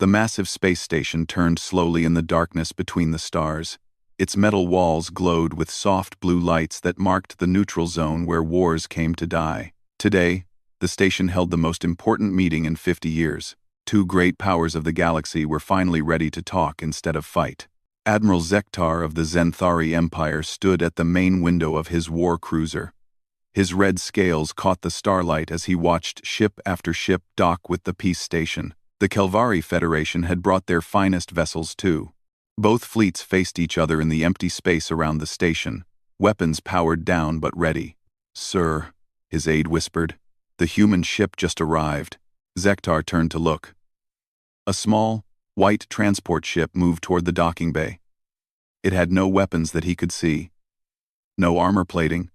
The massive space station turned slowly in the darkness between the stars. Its metal walls glowed with soft blue lights that marked the neutral zone where wars came to die. Today, the station held the most important meeting in 50 years. Two great powers of the galaxy were finally ready to talk instead of fight. Admiral Zektar of the Zenthari Empire stood at the main window of his war cruiser. His red scales caught the starlight as he watched ship after ship dock with the peace station. The Kelvari Federation had brought their finest vessels too. Both fleets faced each other in the empty space around the station, weapons powered down but ready. "Sir," his aide whispered, "the human ship just arrived." Zektar turned to look. A small, white transport ship moved toward the docking bay. It had no weapons that he could see. No armor plating.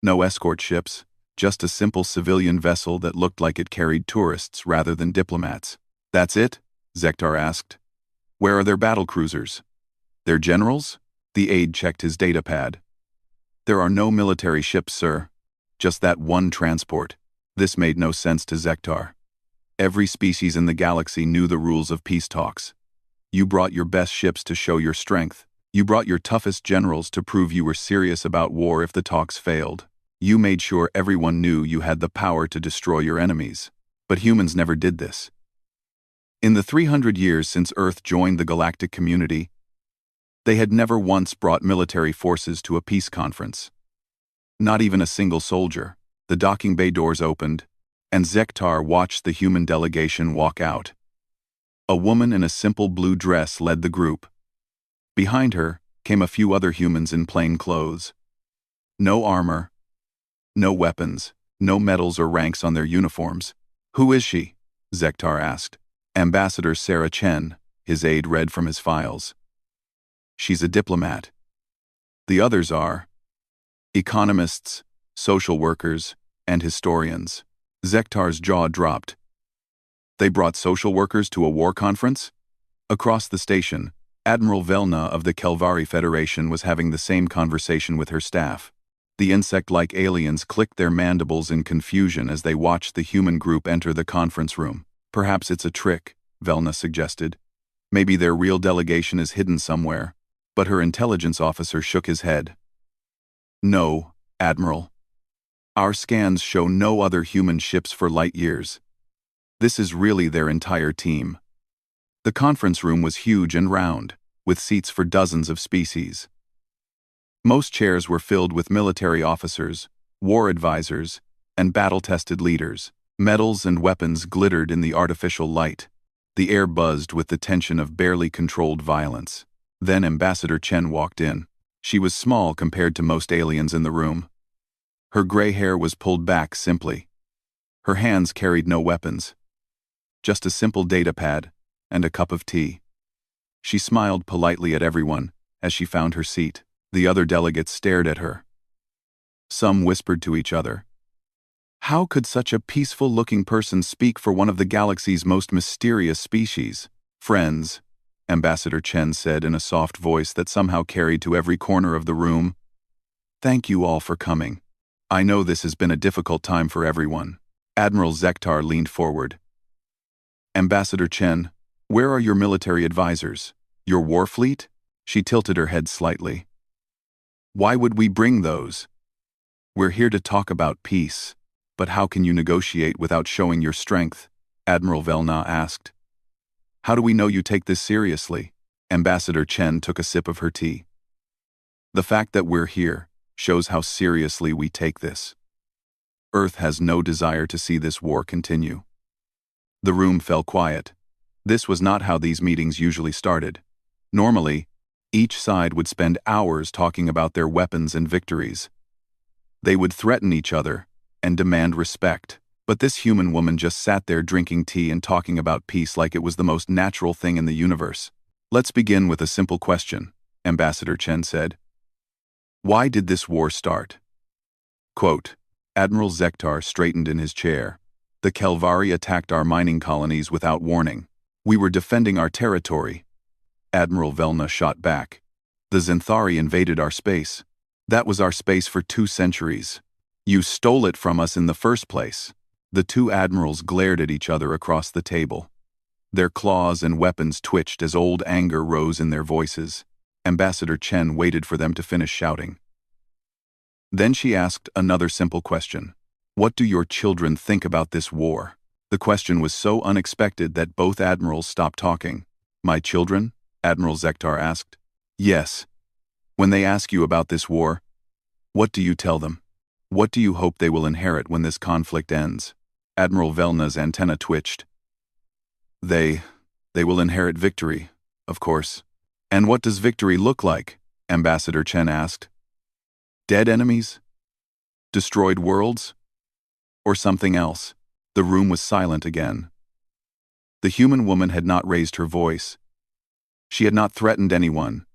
No escort ships, just a simple civilian vessel that looked like it carried tourists rather than diplomats. "That's it?" Zektar asked. "Where are their battle cruisers? Their generals?" The aide checked his datapad. "There are no military ships, sir. Just that one transport." This made no sense to Zektar. Every species in the galaxy knew the rules of peace talks. You brought your best ships to show your strength. You brought your toughest generals to prove you were serious about war if the talks failed. You made sure everyone knew you had the power to destroy your enemies. But humans never did this. In the 300 years since Earth joined the galactic community, they had never once brought military forces to a peace conference. Not even a single soldier. The docking bay doors opened, and Zektar watched the human delegation walk out. A woman in a simple blue dress led the group. Behind her came a few other humans in plain clothes. No armor, no weapons, no medals or ranks on their uniforms. "Who is she?" Zektar asked. "Ambassador Sarah Chen," his aide read from his files. "She's a diplomat. The others are economists, social workers, and historians." Zektar's jaw dropped. They brought social workers to a war conference? Across the station, Admiral Velna of the Kelvari Federation was having the same conversation with her staff. The insect-like aliens clicked their mandibles in confusion as they watched the human group enter the conference room. "Perhaps it's a trick," Velna suggested. "Maybe their real delegation is hidden somewhere." But her intelligence officer shook his head. "No, Admiral. Our scans show no other human ships for light years. This is really their entire team." The conference room was huge and round, with seats for dozens of species. Most chairs were filled with military officers, war advisors, and battle-tested leaders. Medals and weapons glittered in the artificial light. The air buzzed with the tension of barely controlled violence. Then Ambassador Chen walked in. She was small compared to most aliens in the room. Her gray hair was pulled back simply. Her hands carried no weapons. Just a simple datapad and a cup of tea. She smiled politely at everyone as she found her seat. The other delegates stared at her. Some whispered to each other. How could such a peaceful-looking person speak for one of the galaxy's most mysterious species? "Friends," Ambassador Chen said in a soft voice that somehow carried to every corner of the room, "thank you all for coming. I know this has been a difficult time for everyone." Admiral Zektar leaned forward. "Ambassador Chen, where are your military advisors? Your war fleet?" She tilted her head slightly. "Why would we bring those? We're here to talk about peace. But how can you negotiate without showing your strength?" Admiral Velna asked. "How do we know you take this seriously?" Ambassador Chen took a sip of her tea. "The fact that we're here shows how seriously we take this. Earth has no desire to see this war continue." The room fell quiet. This was not how these meetings usually started. Normally, each side would spend hours talking about their weapons and victories. They would threaten each other and demand respect. But this human woman just sat there drinking tea and talking about peace like it was the most natural thing in the universe. "Let's begin with a simple question," Ambassador Chen said. "Why did this war start?" Quote, Admiral Zektar straightened in his chair. "The Kelvari attacked our mining colonies without warning. We were defending our territory." Admiral Velna shot back. "The Zenthari invaded our space. That was our space for 2 centuries. You stole it from us in the first place." The two admirals glared at each other across the table. Their claws and weapons twitched as old anger rose in their voices. Ambassador Chen waited for them to finish shouting. Then she asked another simple question. What do your children think about this war? The question was so unexpected that both admirals stopped talking. My children? Admiral Zektar asked. Yes. When they ask you about this war, what do you tell them? What do you hope they will inherit when this conflict ends? Admiral Velna's antenna twitched. They will inherit victory, of course. And what does victory look like? Ambassador Chen asked. Dead enemies? Destroyed worlds? Or something else? The room was silent again. The human woman had not raised her voice. She had not threatened anyone.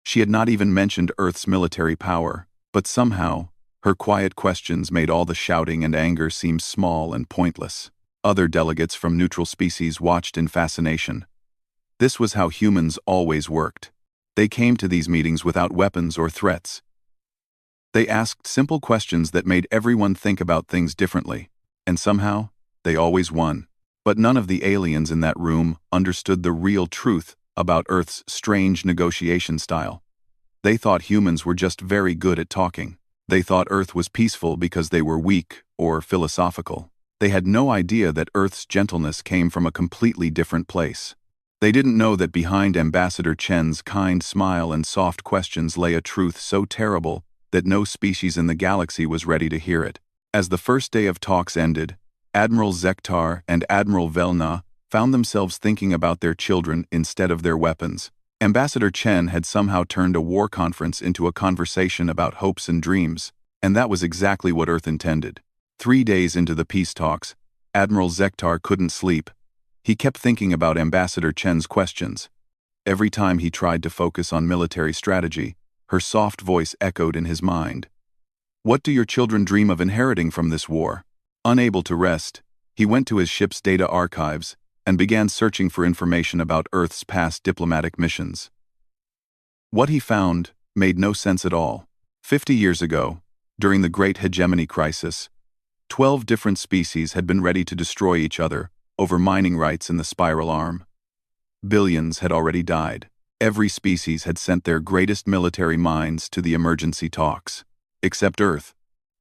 She had not even mentioned Earth's military power, but somehow, her quiet questions made all the shouting and anger seem small and pointless. Other delegates from neutral species watched in fascination. This was how humans always worked. They came to these meetings without weapons or threats. They asked simple questions that made everyone think about things differently, and somehow, they always won. But none of the aliens in that room understood the real truth about Earth's strange negotiation style. They thought humans were just very good at talking. They thought Earth was peaceful because they were weak or philosophical. They had no idea that Earth's gentleness came from a completely different place. They didn't know that behind Ambassador Chen's kind smile and soft questions lay a truth so terrible that no species in the galaxy was ready to hear it. As the first day of talks ended, Admiral Zektar and Admiral Velna found themselves thinking about their children instead of their weapons. Ambassador Chen had somehow turned a war conference into a conversation about hopes and dreams, and that was exactly what Earth intended. 3 days into the peace talks, Admiral Zektar couldn't sleep. He kept thinking about Ambassador Chen's questions. Every time he tried to focus on military strategy, her soft voice echoed in his mind. What do your children dream of inheriting from this war? Unable to rest, he went to his ship's data archives and began searching for information about Earth's past diplomatic missions. What he found made no sense at all. 50 years ago, during the Great Hegemony Crisis, 12 different species had been ready to destroy each other over mining rights in the Spiral Arm. Billions had already died. Every species had sent their greatest military minds to the emergency talks. Except Earth.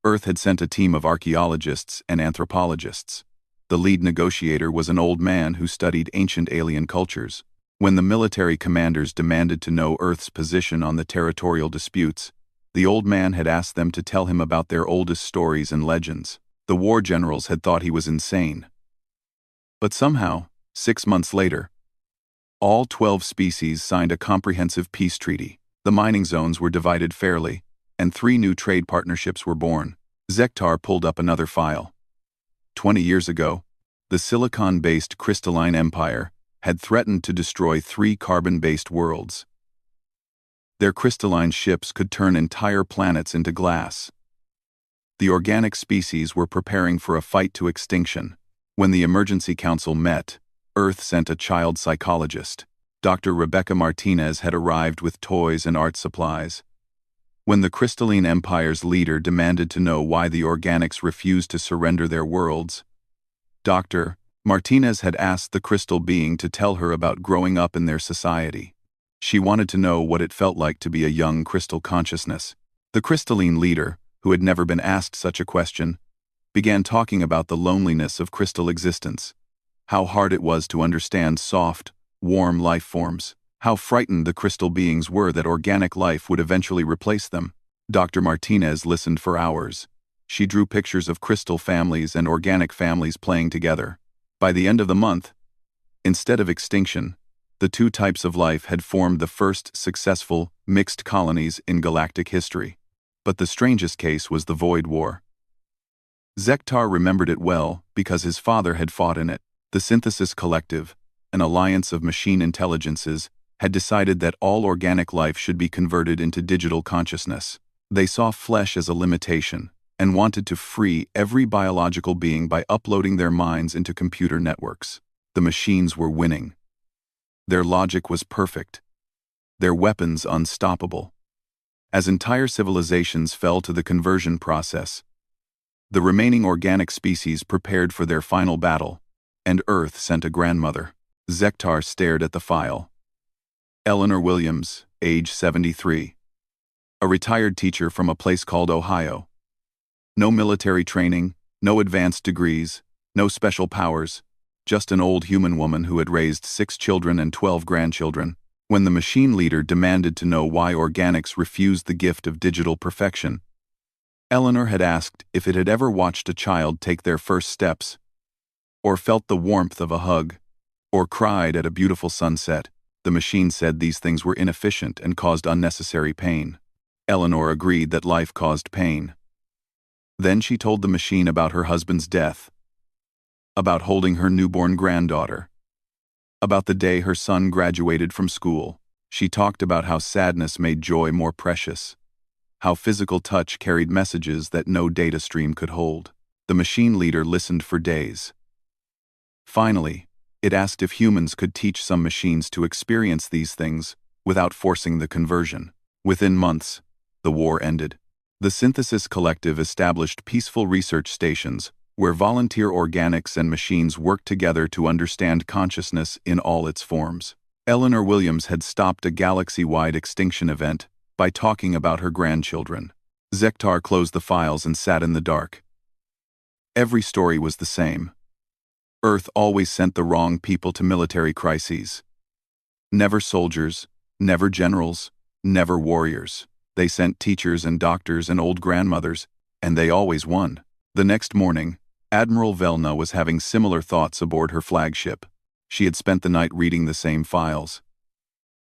Earth had sent a team of archaeologists and anthropologists. The lead negotiator was an old man who studied ancient alien cultures. When the military commanders demanded to know Earth's position on the territorial disputes, the old man had asked them to tell him about their oldest stories and legends. The war generals had thought he was insane. But somehow, 6 months later, all 12 species signed a comprehensive peace treaty. The mining zones were divided fairly, and 3 new trade partnerships were born. Zektar pulled up another file. 20 years ago, the silicon-based crystalline empire had threatened to destroy 3 carbon-based worlds. Their crystalline ships could turn entire planets into glass. The organic species were preparing for a fight to extinction. When the Emergency Council met, Earth sent a child psychologist. Dr. Rebecca Martinez had arrived with toys and art supplies. When the Crystalline Empire's leader demanded to know why the organics refused to surrender their worlds, Dr. Martinez had asked the crystal being to tell her about growing up in their society. She wanted to know what it felt like to be a young crystal consciousness. The crystalline leader, who had never been asked such a question, began talking about the loneliness of crystal existence, how hard it was to understand soft, warm life forms, how frightened the crystal beings were that organic life would eventually replace them. Dr. Martinez listened for hours. She drew pictures of crystal families and organic families playing together. By the end of the month, instead of extinction, the 2 types of life had formed the first successful, mixed colonies in galactic history. But the strangest case was the Void War. Zektar remembered it well because his father had fought in it. The Synthesis Collective, an alliance of machine intelligences, had decided that all organic life should be converted into digital consciousness. They saw flesh as a limitation and wanted to free every biological being by uploading their minds into computer networks. The machines were winning. Their logic was perfect. Their weapons unstoppable. As entire civilizations fell to the conversion process, the remaining organic species prepared for their final battle, and Earth sent a grandmother. Zektar stared at the file. Eleanor Williams, age 73. A retired teacher from a place called Ohio. No military training, no advanced degrees, no special powers, just an old human woman who had raised 6 children and 12 grandchildren. When the machine leader demanded to know why organics refused the gift of digital perfection, Eleanor had asked if it had ever watched a child take their first steps, or felt the warmth of a hug, or cried at a beautiful sunset. The machine said these things were inefficient and caused unnecessary pain. Eleanor agreed that life caused pain. Then she told the machine about her husband's death, about holding her newborn granddaughter, about the day her son graduated from school. She talked about how sadness made joy more precious, how physical touch carried messages that no data stream could hold. The machine leader listened for days. Finally, it asked if humans could teach some machines to experience these things without forcing the conversion. Within months, the war ended. The Synthesis Collective established peaceful research stations where volunteer organics and machines worked together to understand consciousness in all its forms. Eleanor Williams had stopped a galaxy-wide extinction event by talking about her grandchildren. Zektar closed the files and sat in the dark. Every story was the same. Earth always sent the wrong people to military crises. Never soldiers, never generals, never warriors. They sent teachers and doctors and old grandmothers, and they always won. The next morning, Admiral Velna was having similar thoughts aboard her flagship. She had spent the night reading the same files.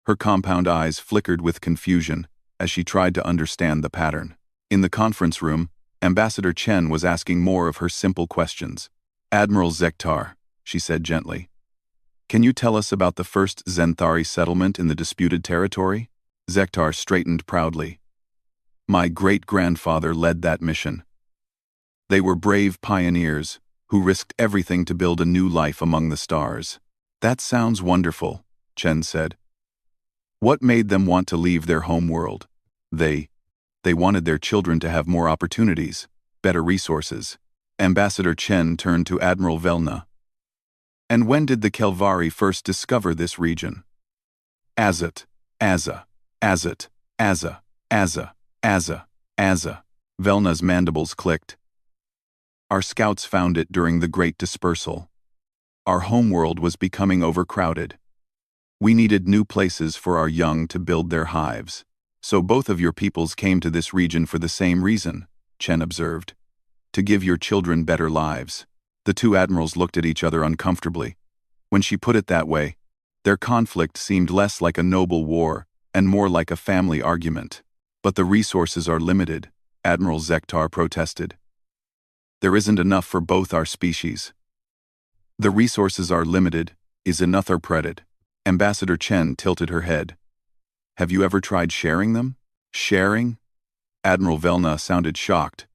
Her compound eyes flickered with confusion as she tried to understand the pattern. In the conference room, Ambassador Chen was asking more of her simple questions. "Admiral Zektar," she said gently, "can you tell us about the first Zenthari settlement in the disputed territory?" Zektar straightened proudly. "My great-grandfather led that mission. They were brave pioneers who risked everything to build a new life among the stars." "That sounds wonderful," Chen said. "What made them want to leave their home world?" They wanted their children to have more opportunities, better resources." Ambassador Chen turned to Admiral Velna. "And when did the Kelvari first discover this region?" Azza, Azza, Azza, Azza, Azza, Azza, Azza. Velna's mandibles clicked. "Our scouts found it during the Great Dispersal. Our homeworld was becoming overcrowded. We needed new places for our young to build their hives. So both of your peoples came to this region for the same reason," Chen observed. "To give your children better lives." The two admirals looked at each other uncomfortably. When she put it that way, their conflict seemed less like a noble war and more like a family argument. "But the resources are limited," Admiral Zektar protested. "There isn't enough for both our species." "The resources are limited, is another predit." Ambassador Chen tilted her head. "Have you ever tried sharing them?" "Sharing?" Admiral Velna sounded shocked.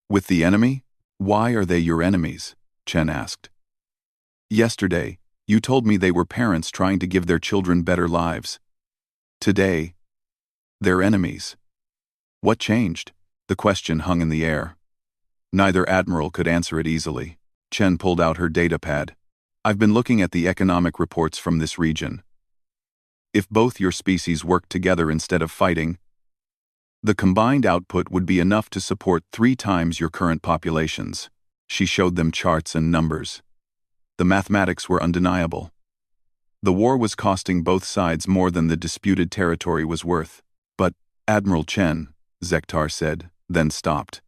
"With the enemy? Why are they your enemies?" Chen asked. "Yesterday, you told me they were parents trying to give their children better lives. Today, they're enemies. What changed?" The question hung in the air. Neither admiral could answer it easily. Chen pulled out her datapad. "I've been looking at the economic reports from this region. If both your species worked together instead of fighting, the combined output would be enough to support 3 times your current populations." She showed them charts and numbers. The mathematics were undeniable. The war was costing both sides more than the disputed territory was worth. "But, Admiral Chen," Zektar said, then stopped.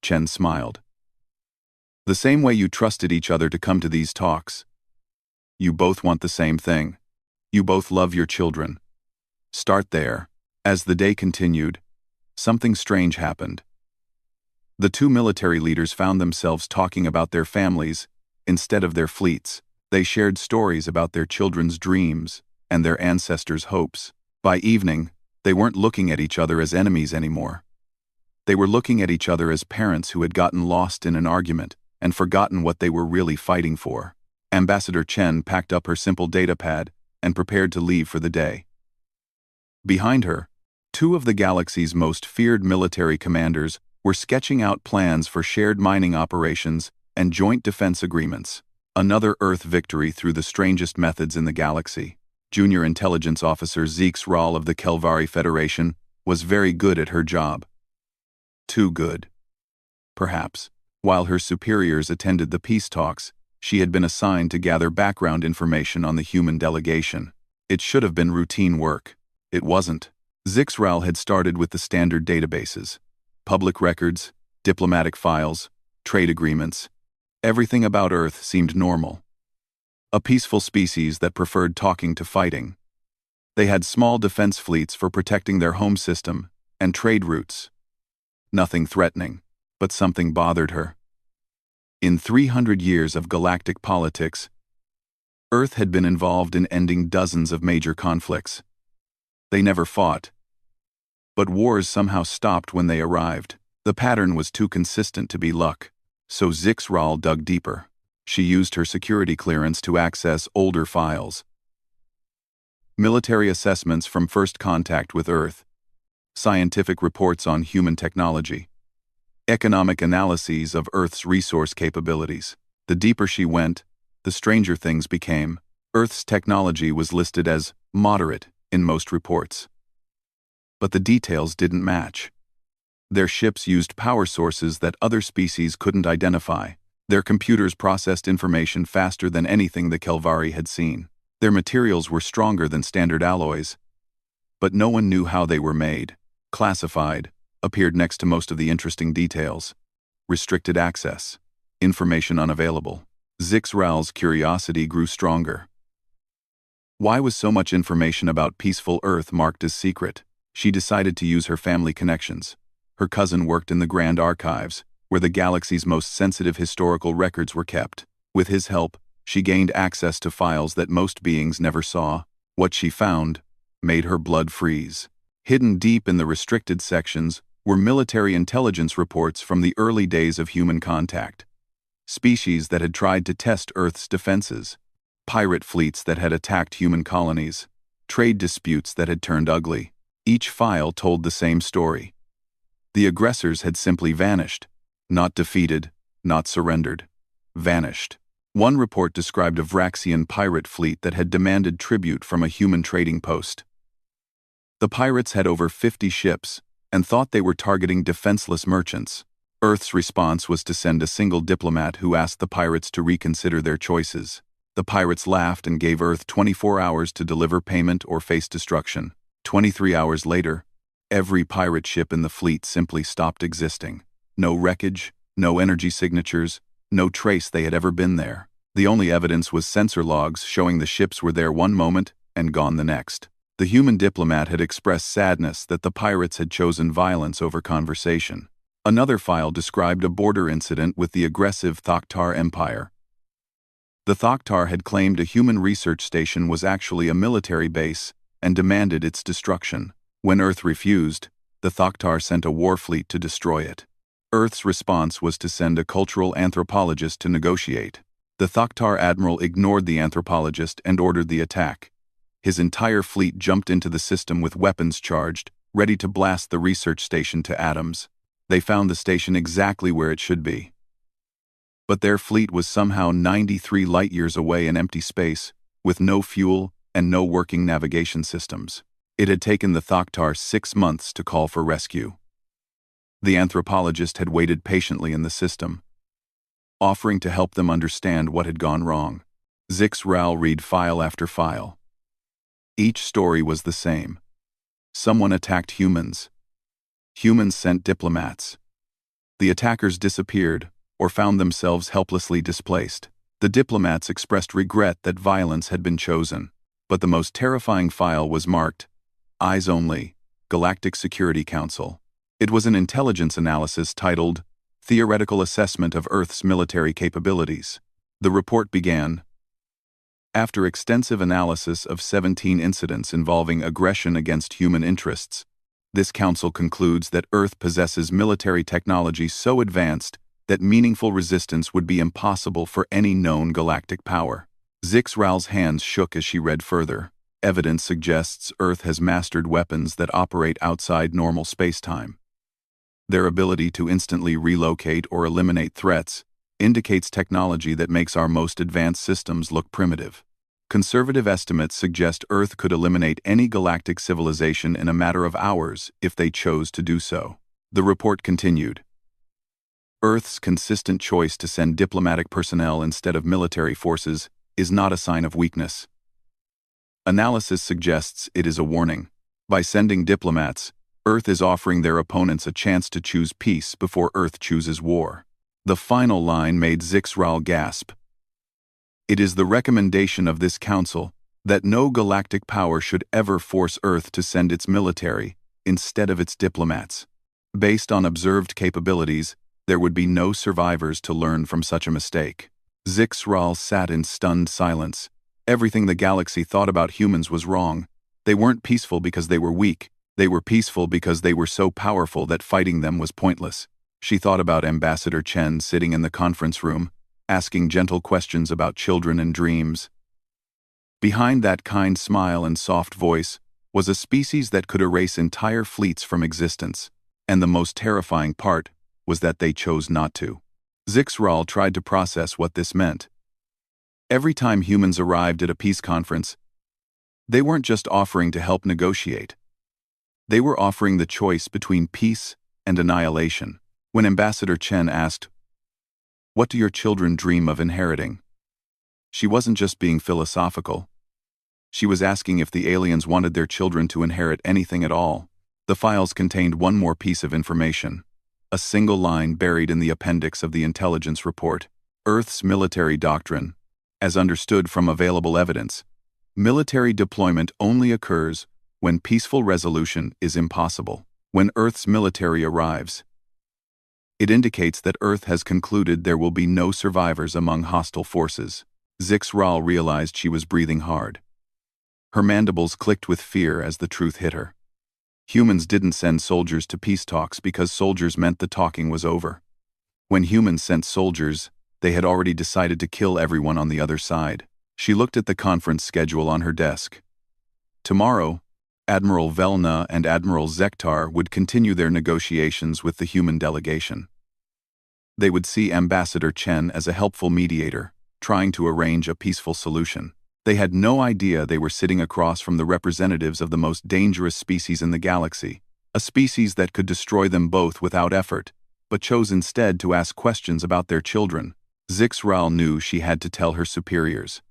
Chen smiled. "The same way you trusted each other to come to these talks. You both want the same thing. You both love your children. Start there." As the day continued, something strange happened. The two military leaders found themselves talking about their families instead of their fleets. They shared stories about their children's dreams and their ancestors' hopes. By evening, they weren't looking at each other as enemies anymore. They were looking at each other as parents who had gotten lost in an argument and forgotten what they were really fighting for. Ambassador Chen packed up her simple datapad and prepared to leave for the day. Behind her, 2 of the galaxy's most feared military commanders were sketching out plans for shared mining operations and joint defense agreements. Another Earth victory through the strangest methods in the galaxy. Junior intelligence officer Zeeks Rahl of the Kelvari Federation was very good at her job. Too good. Perhaps. While her superiors attended the peace talks, she had been assigned to gather background information on the human delegation. It should have been routine work. It wasn't. Zixral had started with the standard databases. Public records, diplomatic files, trade agreements. Everything about Earth seemed normal. A peaceful species that preferred talking to fighting. They had small defense fleets for protecting their home system and trade routes. Nothing threatening, but something bothered her. In 300 years of galactic politics, Earth had been involved in ending dozens of major conflicts. They never fought. But wars somehow stopped when they arrived. The pattern was too consistent to be luck. So Zixral dug deeper. She used her security clearance to access older files. Military assessments from first contact with Earth. Scientific reports on human technology. Economic analyses of Earth's resource capabilities. The deeper she went, the stranger things became. Earth's technology was listed as moderate in most reports. But the details didn't match. Their ships used power sources that other species couldn't identify. Their computers processed information faster than anything the Kelvari had seen. Their materials were stronger than standard alloys. But no one knew how they were made. Classified, appeared next to most of the interesting details. Restricted access. Information unavailable. Zixral's curiosity grew stronger. Why was so much information about peaceful Earth marked as secret? She decided to use her family connections. Her cousin worked in the Grand Archives, where the galaxy's most sensitive historical records were kept. With his help, she gained access to files that most beings never saw. What she found made her blood freeze. Hidden deep in the restricted sections were military intelligence reports from the early days of human contact. Species that had tried to test Earth's defenses. Pirate fleets that had attacked human colonies. Trade disputes that had turned ugly. Each file told the same story. The aggressors had simply vanished. Not defeated, not surrendered. Vanished. One report described a Vraxian pirate fleet that had demanded tribute from a human trading post. The pirates had over 50 ships and thought they were targeting defenseless merchants. Earth's response was to send a single diplomat who asked the pirates to reconsider their choices. The pirates laughed and gave Earth 24 hours to deliver payment or face destruction. 23 hours later, every pirate ship in the fleet simply stopped existing. No wreckage, no energy signatures, no trace they had ever been there. The only evidence was sensor logs showing the ships were there one moment and gone the next. The human diplomat had expressed sadness that the pirates had chosen violence over conversation. Another file described a border incident with the aggressive Thoktar Empire. The Thoktar had claimed a human research station was actually a military base and demanded its destruction. When Earth refused, the Thoktar sent a war fleet to destroy it. Earth's response was to send a cultural anthropologist to negotiate. The Thoktar admiral ignored the anthropologist and ordered the attack. His entire fleet jumped into the system with weapons charged, ready to blast the research station to atoms. They found the station exactly where it should be. But their fleet was somehow 93 light-years away in empty space, with no fuel and no working navigation systems. It had taken the Thoktar 6 months to call for rescue. The anthropologist had waited patiently in the system, offering to help them understand what had gone wrong. Zixral read file after file. Each story was the same. Someone attacked humans. Humans sent diplomats. The attackers disappeared or found themselves helplessly displaced. The diplomats expressed regret that violence had been chosen. But the most terrifying file was marked, Eyes Only, Galactic Security Council. It was an intelligence analysis titled, Theoretical Assessment of Earth's Military Capabilities. The report began, after extensive analysis of 17 incidents involving aggression against human interests, this council concludes that Earth possesses military technology so advanced that meaningful resistance would be impossible for any known galactic power. Zixral's hands shook as she read further. Evidence suggests Earth has mastered weapons that operate outside normal spacetime. Their ability to instantly relocate or eliminate threats indicates technology that makes our most advanced systems look primitive. Conservative estimates suggest Earth could eliminate any galactic civilization in a matter of hours if they chose to do so. The report continued. Earth's consistent choice to send diplomatic personnel instead of military forces is not a sign of weakness. Analysis suggests it is a warning. By sending diplomats, Earth is offering their opponents a chance to choose peace before Earth chooses war. The final line made Zixral gasp. It is the recommendation of this council that no galactic power should ever force Earth to send its military instead of its diplomats. Based on observed capabilities, there would be no survivors to learn from such a mistake. Zixral sat in stunned silence. Everything the galaxy thought about humans was wrong. They weren't peaceful because they were weak. They were peaceful because they were so powerful that fighting them was pointless. She thought about Ambassador Chen sitting in the conference room, asking gentle questions about children and dreams. Behind that kind smile and soft voice was a species that could erase entire fleets from existence, and the most terrifying part was that they chose not to. Zixral tried to process what this meant. Every time humans arrived at a peace conference, they weren't just offering to help negotiate. They were offering the choice between peace and annihilation. When Ambassador Chen asked, "What do your children dream of inheriting?" she wasn't just being philosophical. She was asking if the aliens wanted their children to inherit anything at all. The files contained one more piece of information. A single line buried in the appendix of the intelligence report. Earth's military doctrine. As understood from available evidence, military deployment only occurs when peaceful resolution is impossible. When Earth's military arrives, it indicates that Earth has concluded there will be no survivors among hostile forces. Zixral realized she was breathing hard. Her mandibles clicked with fear as the truth hit her. Humans didn't send soldiers to peace talks because soldiers meant the talking was over. When humans sent soldiers, they had already decided to kill everyone on the other side. She looked at the conference schedule on her desk. Tomorrow, Admiral Velna and Admiral Zektar would continue their negotiations with the human delegation. They would see Ambassador Chen as a helpful mediator, trying to arrange a peaceful solution. They had no idea they were sitting across from the representatives of the most dangerous species in the galaxy, a species that could destroy them both without effort, but chose instead to ask questions about their children. Zixral knew she had to tell her superiors.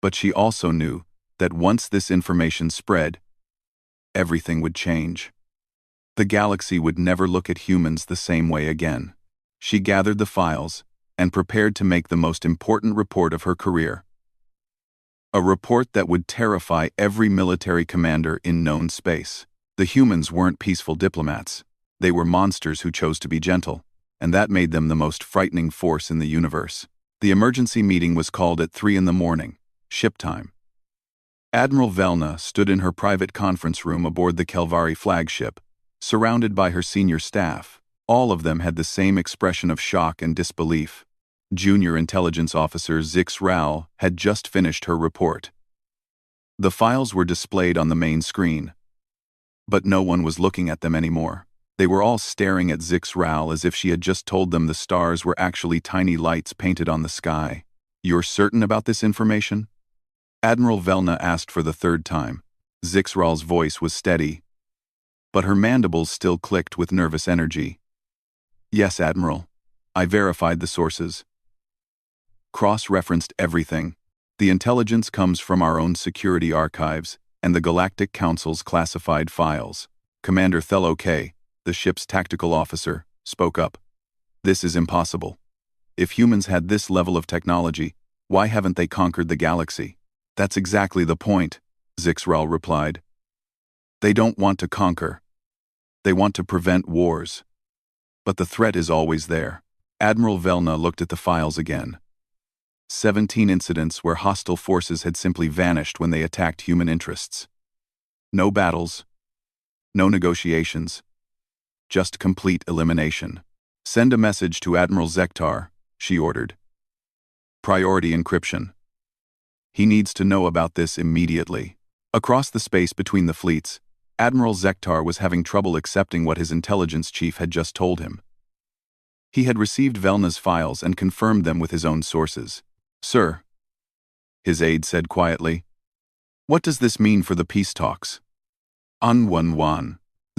But she also knew that once this information spread, everything would change. The galaxy would never look at humans the same way again. She gathered the files and prepared to make the most important report of her career. A report that would terrify every military commander in known space. The humans weren't peaceful diplomats. They were monsters who chose to be gentle, and that made them the most frightening force in the universe. The emergency meeting was called at 3 a.m, ship time. Admiral Velna stood in her private conference room aboard the Kelvari flagship, surrounded by her senior staff. All of them had the same expression of shock and disbelief. Junior intelligence officer Zixral had just finished her report. The files were displayed on the main screen, but no one was looking at them anymore. They were all staring at Zixral as if she had just told them the stars were actually tiny lights painted on the sky. "You're certain about this information?" Admiral Velna asked for the third time. Zixral's voice was steady, but her mandibles still clicked with nervous energy. "Yes, Admiral. I verified the sources. Cross-referenced everything. The intelligence comes from our own security archives and the Galactic Council's classified files." Commander Thello K, the ship's tactical officer, spoke up. "This is impossible. If humans had this level of technology, why haven't they conquered the galaxy?" "That's exactly the point," Zixral replied. "They don't want to conquer. They want to prevent wars. But the threat is always there." Admiral Velna looked at the files again. 17 incidents where hostile forces had simply vanished when they attacked human interests. No battles. No negotiations. Just complete elimination. "Send a message to Admiral Zektar," she ordered. "Priority encryption. He needs to know about this immediately." Across the space between the fleets, Admiral Zektar was having trouble accepting what his intelligence chief had just told him. He had received Velna's files and confirmed them with his own sources. "Sir," his aide said quietly, "what does this mean for the peace talks?" An.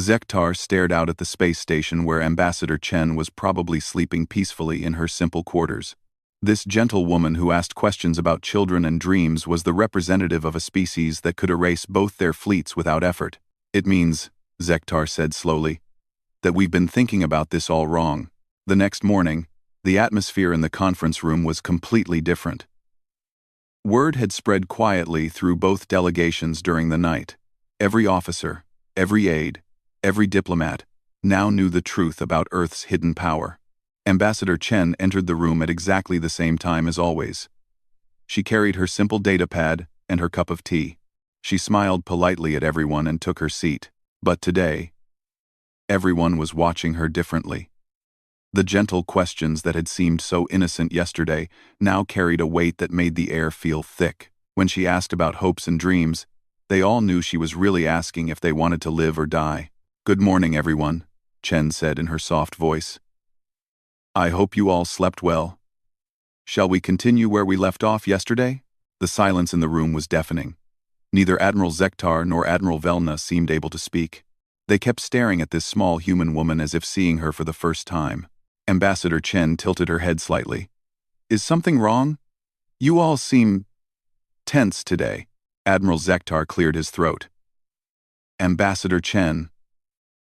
Zektar stared out at the space station where Ambassador Chen was probably sleeping peacefully in her simple quarters. This gentle woman who asked questions about children and dreams was the representative of a species that could erase both their fleets without effort. "It means," Zektar said slowly, "that we've been thinking about this all wrong." The next morning, the atmosphere in the conference room was completely different. Word had spread quietly through both delegations during the night. Every officer, every aide, every diplomat now knew the truth about Earth's hidden power. Ambassador Chen entered the room at exactly the same time as always. She carried her simple datapad and her cup of tea. She smiled politely at everyone and took her seat. But today, everyone was watching her differently. The gentle questions that had seemed so innocent yesterday now carried a weight that made the air feel thick. When she asked about hopes and dreams, they all knew she was really asking if they wanted to live or die. "Good morning, everyone," Chen said in her soft voice. "I hope you all slept well. Shall we continue where we left off yesterday?" The silence in the room was deafening. Neither Admiral Zektar nor Admiral Velna seemed able to speak. They kept staring at this small human woman as if seeing her for the first time. Ambassador Chen tilted her head slightly. "Is something wrong? You all seem tense today." Admiral Zektar cleared his throat. "Ambassador Chen,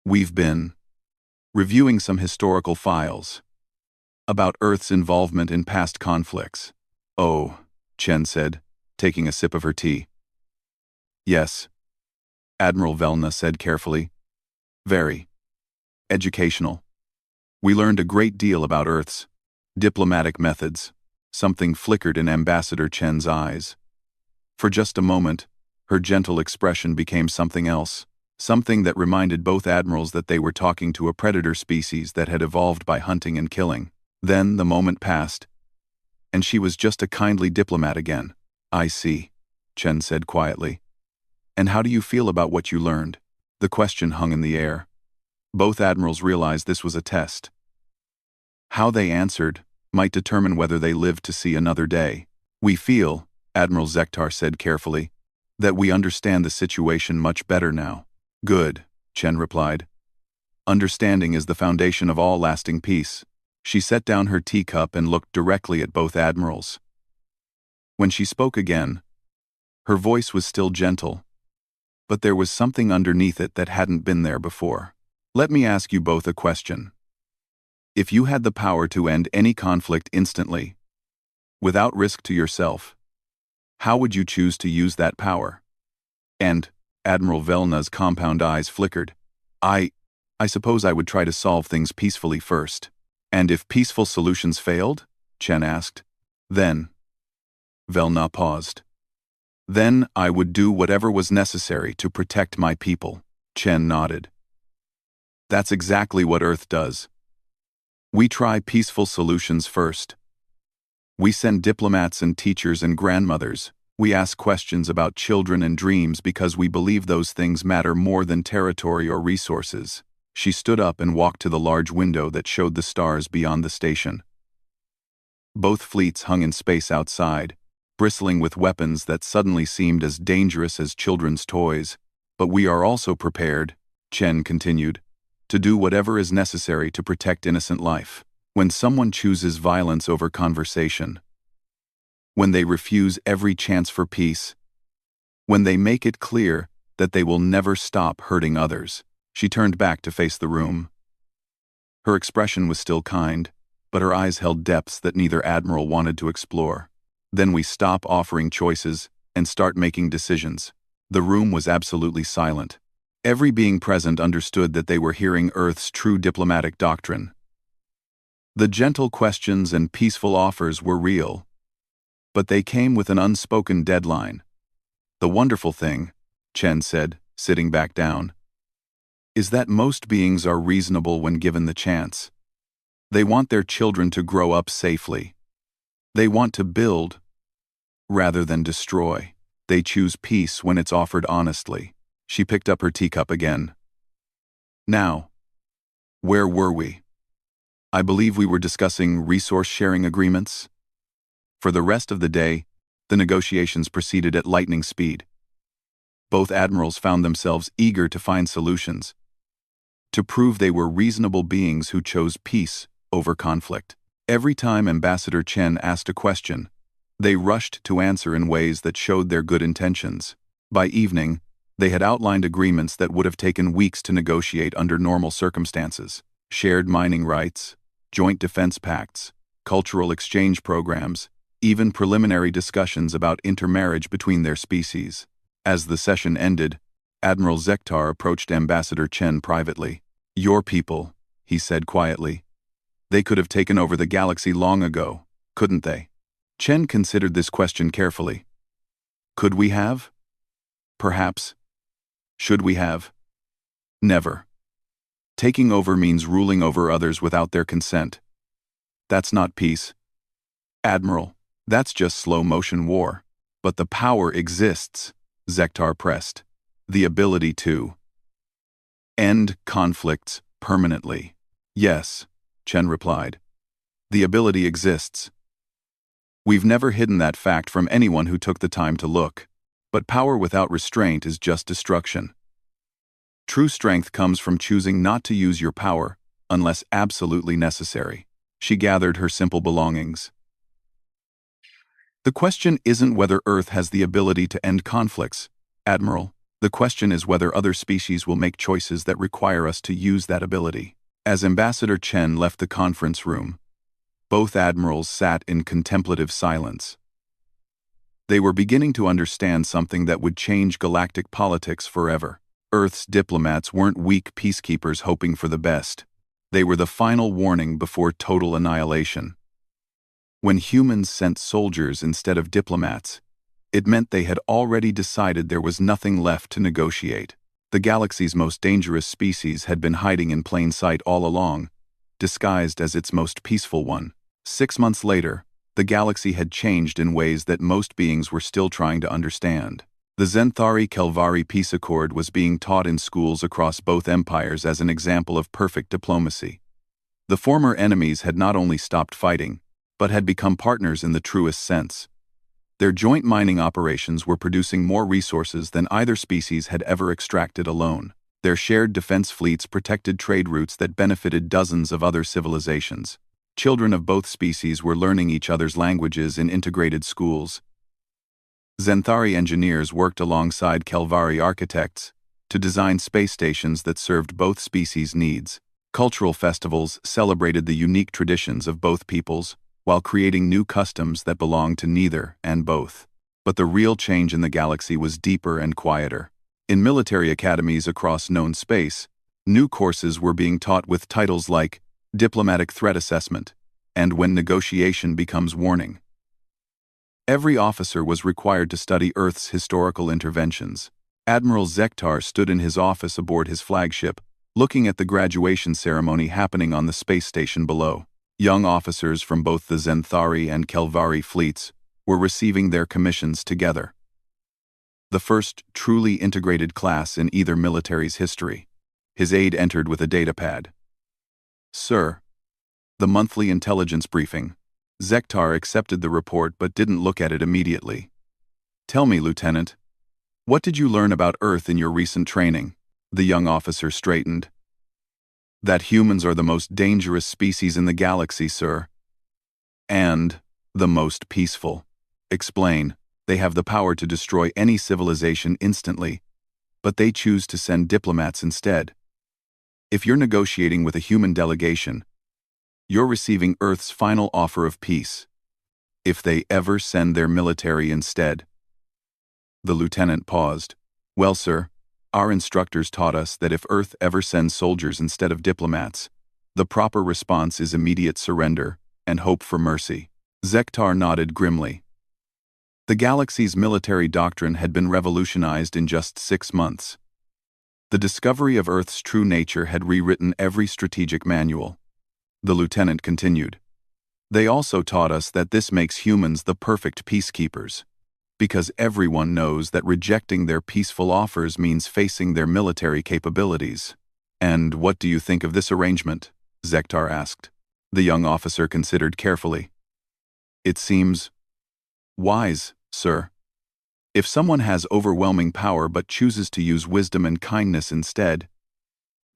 we've been reviewing some historical files about Earth's involvement in past conflicts." "Oh," Chen said, taking a sip of her tea. "Yes," Admiral Velna said carefully. "Very educational. We learned a great deal about Earth's diplomatic methods." Something flickered in Ambassador Chen's eyes. For just a moment, her gentle expression became something else, something that reminded both admirals that they were talking to a predator species that had evolved by hunting and killing. Then the moment passed, and she was just a kindly diplomat again. "I see," Chen said quietly. "And how do you feel about what you learned?" The question hung in the air. Both admirals realized this was a test. How they answered might determine whether they lived to see another day. "We feel," Admiral Zektar said carefully, "that we understand the situation much better now." "Good," Chen replied. "Understanding is the foundation of all lasting peace." She set down her teacup and looked directly at both admirals. When she spoke again, her voice was still gentle, but there was something underneath it that hadn't been there before. "Let me ask you both a question. If you had the power to end any conflict instantly, without risk to yourself, how would you choose to use that power?" And Admiral Velna's compound eyes flickered. I suppose I would try to solve things peacefully first." "And if peaceful solutions failed?" Chen asked. "Then," Velna paused. "Then I would do whatever was necessary to protect my people." Chen nodded. "That's exactly what Earth does. We try peaceful solutions first. We send diplomats and teachers and grandmothers. We ask questions about children and dreams because we believe those things matter more than territory or resources." She stood up and walked to the large window that showed the stars beyond the station. Both fleets hung in space outside, bristling with weapons that suddenly seemed as dangerous as children's toys. "But we are also prepared," Chen continued, "to do whatever is necessary to protect innocent life. When someone chooses violence over conversation, when they refuse every chance for peace, when they make it clear that they will never stop hurting others." She turned back to face the room. Her expression was still kind, but her eyes held depths that neither admiral wanted to explore. "Then we stop offering choices and start making decisions." The room was absolutely silent. Every being present understood that they were hearing Earth's true diplomatic doctrine. The gentle questions and peaceful offers were real, but they came with an unspoken deadline. "The wonderful thing," Chen said, sitting back down, "is that most beings are reasonable when given the chance. They want their children to grow up safely. They want to build rather than destroy. They choose peace when it's offered honestly." She picked up her teacup again. "Now, where were we?" I believe we were discussing resource-sharing agreements. For the rest of the day, the negotiations proceeded at lightning speed. Both admirals found themselves eager to find solutions, to prove they were reasonable beings who chose peace over conflict. Every time Ambassador Chen asked a question, they rushed to answer in ways that showed their good intentions. By evening, they had outlined agreements that would have taken weeks to negotiate under normal circumstances: shared mining rights, joint defense pacts, cultural exchange programs, even preliminary discussions about intermarriage between their species. As the session ended, Admiral Zektar approached Ambassador Chen privately. "Your people," he said quietly. "They could have taken over the galaxy long ago, couldn't they?" Chen considered this question carefully. Could we have? Perhaps. Should we have? Never. Taking over means ruling over others without their consent. That's not peace. Admiral, that's just slow-motion war. But the power exists, Zektar pressed. The ability to end conflicts permanently. Yes, Chen replied. The ability exists. We've never hidden that fact from anyone who took the time to look. But power without restraint is just destruction. True strength comes from choosing not to use your power unless absolutely necessary. She gathered her simple belongings. The question isn't whether Earth has the ability to end conflicts, Admiral. The question is whether other species will make choices that require us to use that ability. As Ambassador Chen left the conference room, both admirals sat in contemplative silence. They were beginning to understand something that would change galactic politics forever. Earth's diplomats weren't weak peacekeepers hoping for the best. They were the final warning before total annihilation. When humans sent soldiers instead of diplomats, it meant they had already decided there was nothing left to negotiate. The galaxy's most dangerous species had been hiding in plain sight all along, disguised as its most peaceful one. 6 months later, the galaxy had changed in ways that most beings were still trying to understand. The Zenthari-Kelvari peace accord was being taught in schools across both empires as an example of perfect diplomacy. The former enemies had not only stopped fighting, but had become partners in the truest sense. Their joint mining operations were producing more resources than either species had ever extracted alone. Their shared defense fleets protected trade routes that benefited dozens of other civilizations. Children of both species were learning each other's languages in integrated schools. Zenthari engineers worked alongside Kelvari architects to design space stations that served both species' needs. Cultural festivals celebrated the unique traditions of both peoples, while creating new customs that belonged to neither and both. But the real change in the galaxy was deeper and quieter. In military academies across known space, new courses were being taught with titles like Diplomatic Threat Assessment and When Negotiation Becomes Warning. Every officer was required to study Earth's historical interventions. Admiral Zektar stood in his office aboard his flagship, looking at the graduation ceremony happening on the space station below. Young officers from both the Zenthari and Kelvari fleets were receiving their commissions together. The first truly integrated class in either military's history. His aide entered with a datapad. "Sir." The monthly intelligence briefing. Zektar accepted the report but didn't look at it immediately. "Tell me, Lieutenant, what did you learn about Earth in your recent training?" The young officer straightened. "That humans are the most dangerous species in the galaxy, sir. And the most peaceful." "Explain." "They have the power to destroy any civilization instantly, but they choose to send diplomats instead. If you're negotiating with a human delegation, you're receiving Earth's final offer of peace. If they ever send their military instead." The lieutenant paused. "Well, sir, our instructors taught us that if Earth ever sends soldiers instead of diplomats, the proper response is immediate surrender and hope for mercy." Zektar nodded grimly. The galaxy's military doctrine had been revolutionized in just 6 months. The discovery of Earth's true nature had rewritten every strategic manual. The lieutenant continued. "They also taught us that this makes humans the perfect peacekeepers, because everyone knows that rejecting their peaceful offers means facing their military capabilities." "And what do you think of this arrangement?" Zektar asked. The young officer considered carefully. It seems wise, sir. If someone has overwhelming power but chooses to use wisdom and kindness instead,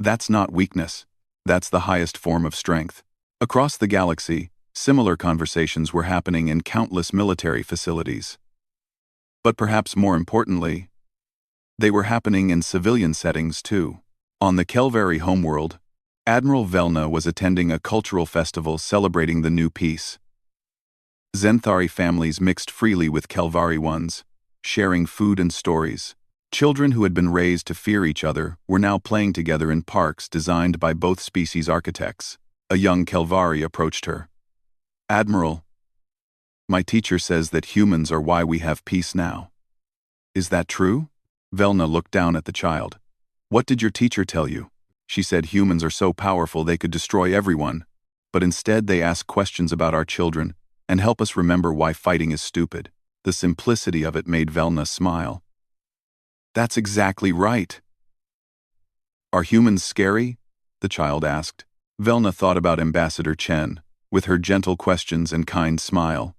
that's not weakness. That's the highest form of strength. Across the galaxy, similar conversations were happening in countless military facilities. But perhaps more importantly, they were happening in civilian settings too. On the Kelvari homeworld, Admiral Velna was attending a cultural festival celebrating the new peace. Zenthari families mixed freely with Kelvari ones, sharing food and stories. Children who had been raised to fear each other were now playing together in parks designed by both species' architects. A young Kelvari approached her. "Admiral, my teacher says that humans are why we have peace now. Is that true?" Velna looked down at the child. "What did your teacher tell you?" "She said humans are so powerful they could destroy everyone, but instead they ask questions about our children and help us remember why fighting is stupid." The simplicity of it made Velna smile. "That's exactly right." "Are humans scary?" the child asked. Velna thought about Ambassador Chen, with her gentle questions and kind smile.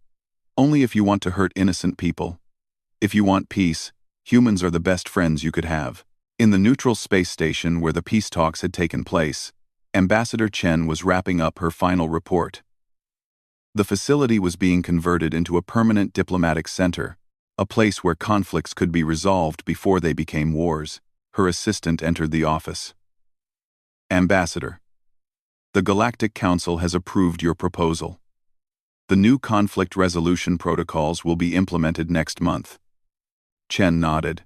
"Only if you want to hurt innocent people. If you want peace, humans are the best friends you could have." In the neutral space station where the peace talks had taken place, Ambassador Chen was wrapping up her final report. The facility was being converted into a permanent diplomatic center, a place where conflicts could be resolved before they became wars. Her assistant entered the office. "Ambassador, the Galactic Council has approved your proposal. The new conflict resolution protocols will be implemented next month." Chen nodded.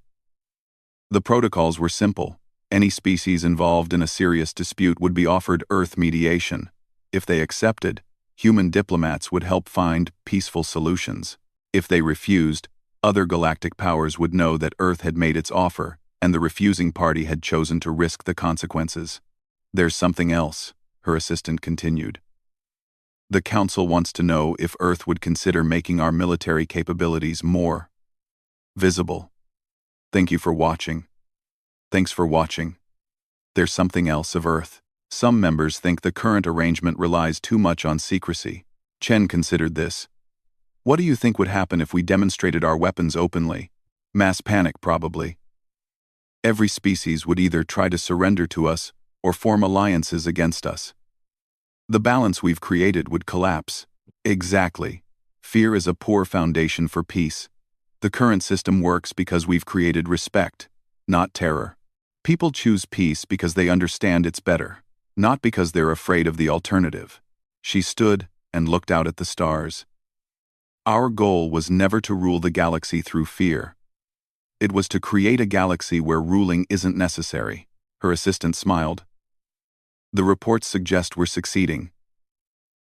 The protocols were simple. Any species involved in a serious dispute would be offered Earth mediation. If they accepted, human diplomats would help find peaceful solutions. If they refused, other galactic powers would know that Earth had made its offer, and the refusing party had chosen to risk the consequences. "There's something else," her assistant continued. "The Council wants to know if Earth would consider making our military capabilities more visible. Thank you for watching. Thanks for watching. There's something else of Earth. Some members think the current arrangement relies too much on secrecy." Chen considered this. "What do you think would happen if we demonstrated our weapons openly?" "Mass panic, probably. Every species would either try to surrender to us or form alliances against us. The balance we've created would collapse." "Exactly. Fear is a poor foundation for peace. The current system works because we've created respect, not terror. People choose peace because they understand it's better, not because they're afraid of the alternative." She stood and looked out at the stars. "Our goal was never to rule the galaxy through fear. It was to create a galaxy where ruling isn't necessary." Her assistant smiled. "The reports suggest we're succeeding.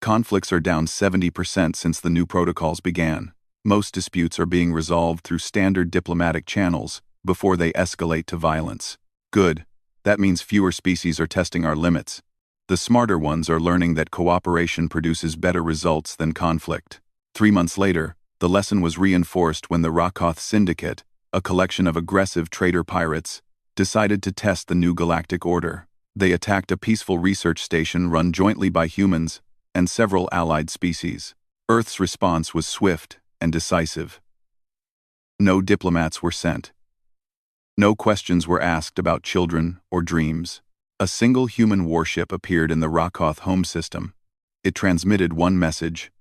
Conflicts are down 70% since the new protocols began. Most disputes are being resolved through standard diplomatic channels before they escalate to violence." "Good. That means fewer species are testing our limits. The smarter ones are learning that cooperation produces better results than conflict." 3 months later, the lesson was reinforced when the Rakoth Syndicate, a collection of aggressive trader pirates, decided to test the new galactic order. They attacked a peaceful research station run jointly by humans and several allied species. Earth's response was swift and decisive. No diplomats were sent. No questions were asked about children or dreams. A single human warship appeared in the Rakoth home system. It transmitted one message: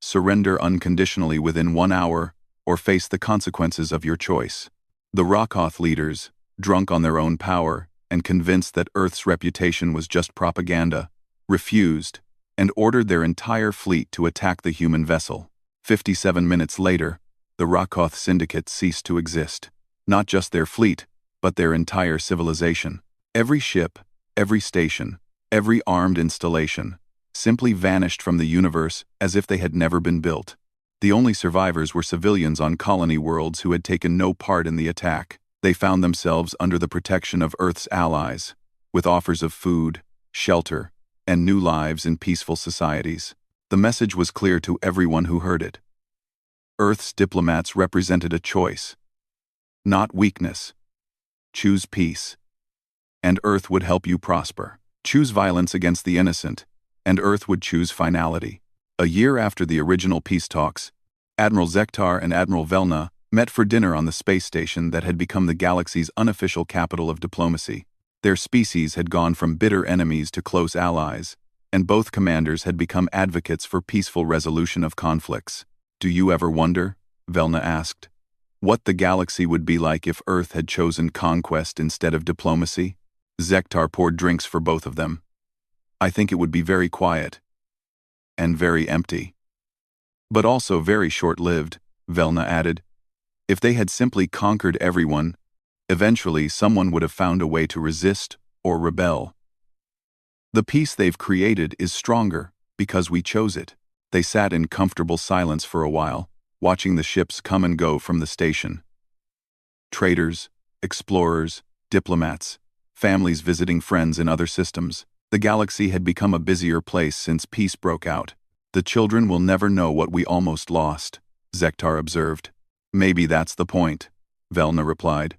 "Surrender unconditionally within 1 hour, or face the consequences of your choice." The Rakoth leaders, drunk on their own power and convinced that Earth's reputation was just propaganda, refused and ordered their entire fleet to attack the human vessel. 57 minutes later, the Rakoth Syndicate ceased to exist. Not just their fleet, but their entire civilization. Every ship, every station, every armed installation simply vanished from the universe as if they had never been built. The only survivors were civilians on colony worlds who had taken no part in the attack. They found themselves under the protection of Earth's allies, with offers of food, shelter, and new lives in peaceful societies. The message was clear to everyone who heard it. Earth's diplomats represented a choice, not weakness. Choose peace, and Earth would help you prosper. Choose violence against the innocent, and Earth would choose finality. A year after the original peace talks, Admiral Zektar and Admiral Velna met for dinner on the space station that had become the galaxy's unofficial capital of diplomacy. Their species had gone from bitter enemies to close allies, and both commanders had become advocates for peaceful resolution of conflicts. "Do you ever wonder," Velna asked, "what the galaxy would be like if Earth had chosen conquest instead of diplomacy?" Zektar poured drinks for both of them. "I think it would be very quiet. And very empty. But also very short-lived," Velna added. "If they had simply conquered everyone, eventually someone would have found a way to resist or rebel. The peace they've created is stronger because we chose it." They sat in comfortable silence for a while, watching the ships come and go from the station. Traders, explorers, diplomats, families visiting friends in other systems. The galaxy had become a busier place since peace broke out. "The children will never know what we almost lost," Zektar observed. "Maybe that's the point," Velna replied.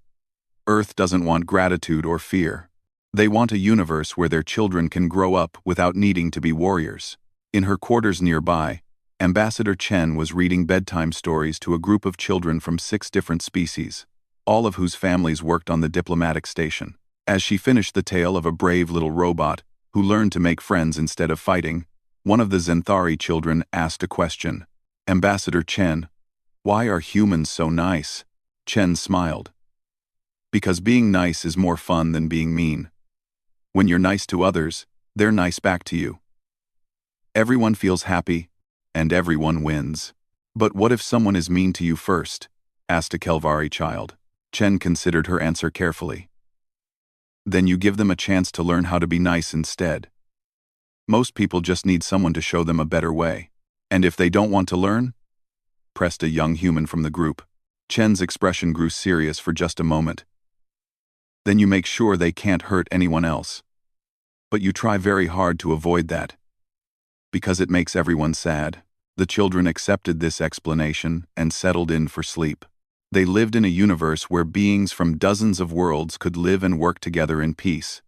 "Earth doesn't want gratitude or fear. They want a universe where their children can grow up without needing to be warriors." In her quarters nearby, Ambassador Chen was reading bedtime stories to a group of children from 6 different species, all of whose families worked on the diplomatic station. As she finished the tale of a brave little robot who learned to make friends instead of fighting, one of the Zenthari children asked a question. "Ambassador Chen, why are humans so nice?" Chen smiled. "Because being nice is more fun than being mean. When you're nice to others, they're nice back to you. Everyone feels happy, and everyone wins." "But what if someone is mean to you first?" asked a Kelvari child. Chen considered her answer carefully. "Then you give them a chance to learn how to be nice instead. Most people just need someone to show them a better way. And if they don't want to learn?" pressed a young human from the group. Chen's expression grew serious for just a moment. "Then you make sure they can't hurt anyone else. But you try very hard to avoid that. Because it makes everyone sad." The children accepted this explanation and settled in for sleep. They lived in a universe where beings from dozens of worlds could live and work together in peace.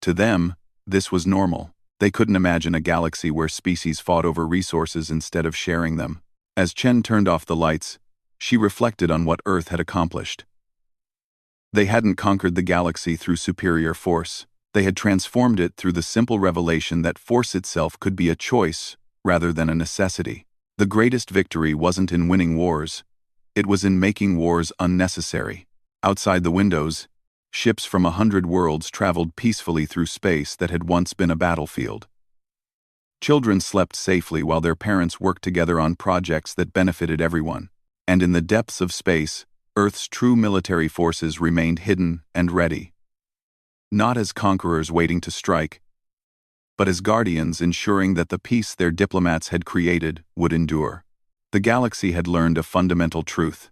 To them, this was normal. They couldn't imagine a galaxy where species fought over resources instead of sharing them. As Chen turned off the lights, she reflected on what Earth had accomplished. They hadn't conquered the galaxy through superior force. They had transformed it through the simple revelation that force itself could be a choice rather than a necessity. The greatest victory wasn't in winning wars. It was in making wars unnecessary. Outside the windows, ships from 100 worlds traveled peacefully through space that had once been a battlefield. Children slept safely while their parents worked together on projects that benefited everyone. And in the depths of space, Earth's true military forces remained hidden and ready. Not as conquerors waiting to strike, but as guardians ensuring that the peace their diplomats had created would endure. The galaxy had learned a fundamental truth.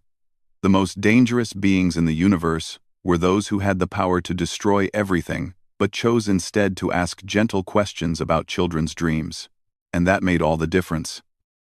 The most dangerous beings in the universe were those who had the power to destroy everything, but chose instead to ask gentle questions about children's dreams. And that made all the difference.